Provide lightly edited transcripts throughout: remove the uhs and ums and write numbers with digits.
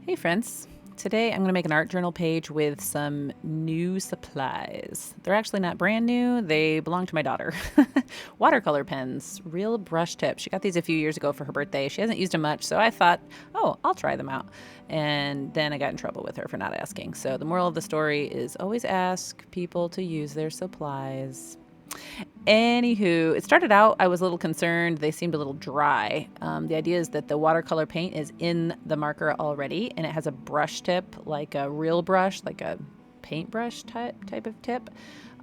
Hey friends, today I'm going to make an art journal page with some new supplies. They're actually not brand new, they belong to my daughter. Watercolor pens, real brush tip. She got these a few years ago for her birthday. She hasn't used them much, so I thought, oh, I'll try them out. And then I got in trouble with her for not asking. So the moral of the story is always ask people to use their supplies. Anywho, it started out, I was a little concerned. They seemed a little dry. The idea is that the watercolor paint is in the marker already, and it has a brush tip, like a real brush, like a paintbrush type of tip.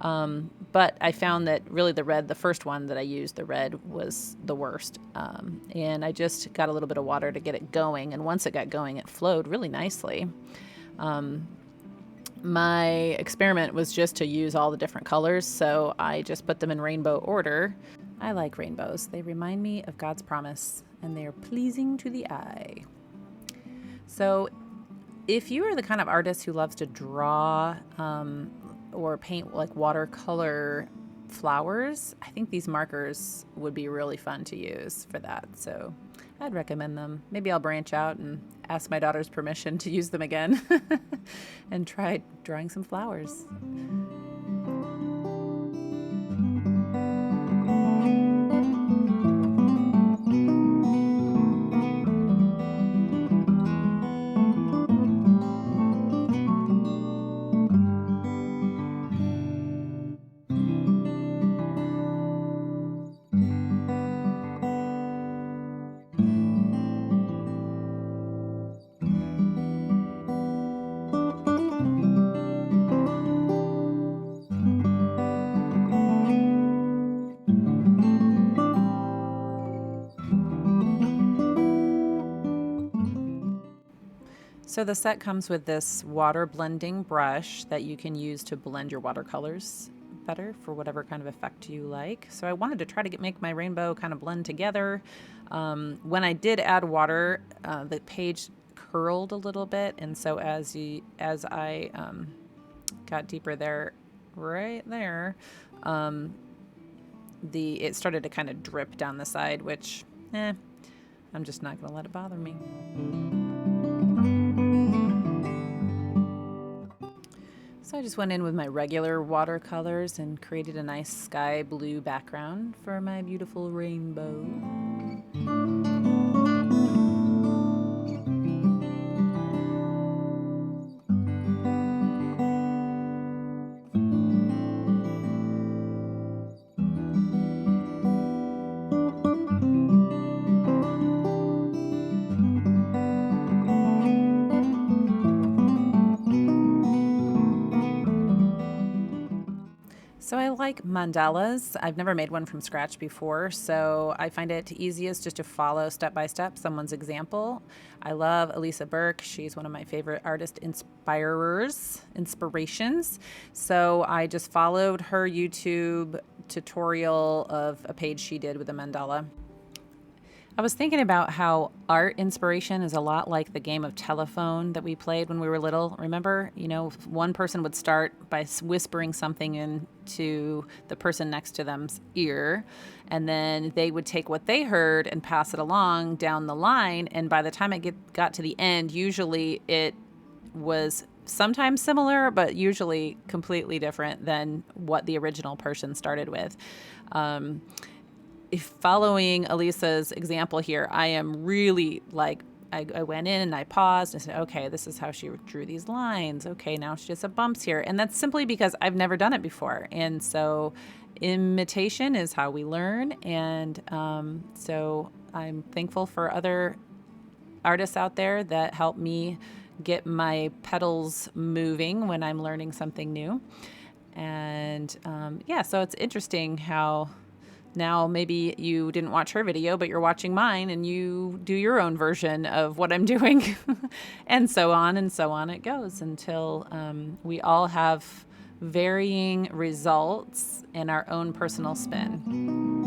But I found that really the first one that I used, the red, was the worst. And I just got a little bit of water to get it going. And once it got going, it flowed really nicely. My experiment was just to use all the different colors, so I just put them in rainbow order. I like rainbows. They remind me of God's promise, and they are pleasing to the eye. So if you are the kind of artist who loves to draw or paint like watercolor flowers, I think these markers would be really fun to use for that. So I'd recommend them. Maybe I'll branch out and ask my daughter's permission to use them again and try drawing some flowers. So the set comes with this water blending brush that you can use to blend your watercolors better for whatever kind of effect you like. So I wanted to try to make my rainbow kind of blend together. When I did add water, the page curled a little bit, and so as I got deeper there, right there, it started to kind of drip down the side, which, I'm just not going to let it bother me. So I just went in with my regular watercolors and created a nice sky blue background for my beautiful rainbow. So I like mandalas. I've never made one from scratch before, so I find it easiest just to follow step by step someone's example. I love Elisa Burke. She's one of my favorite artist inspirations. So I just followed her YouTube tutorial of a page she did with a mandala. I was thinking about how art inspiration is a lot like the game of telephone that we played when we were little. Remember, one person would start by whispering something into the person next to them's ear, and then they would take what they heard and pass it along down the line. And by the time it got to the end, usually it was sometimes similar, but usually completely different than what the original person started with. If following Elisa's example here, I am really like, I went in and I paused and said, okay, this is how she drew these lines. Okay, now she just has bumps here. And that's simply because I've never done it before. And so imitation is how we learn. And so I'm thankful for other artists out there that help me get my pedals moving when I'm learning something new. And so it's interesting how now maybe you didn't watch her video, but you're watching mine and you do your own version of what I'm doing. And so on it goes until we all have varying results and our own personal spin.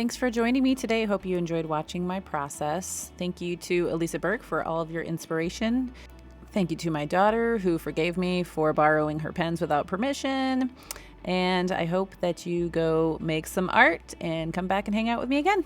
Thanks for joining me today. Hope you enjoyed watching my process. Thank you to Elisa Burke for all of your inspiration. Thank you to my daughter who forgave me for borrowing her pens without permission. And I hope that you go make some art and come back and hang out with me again.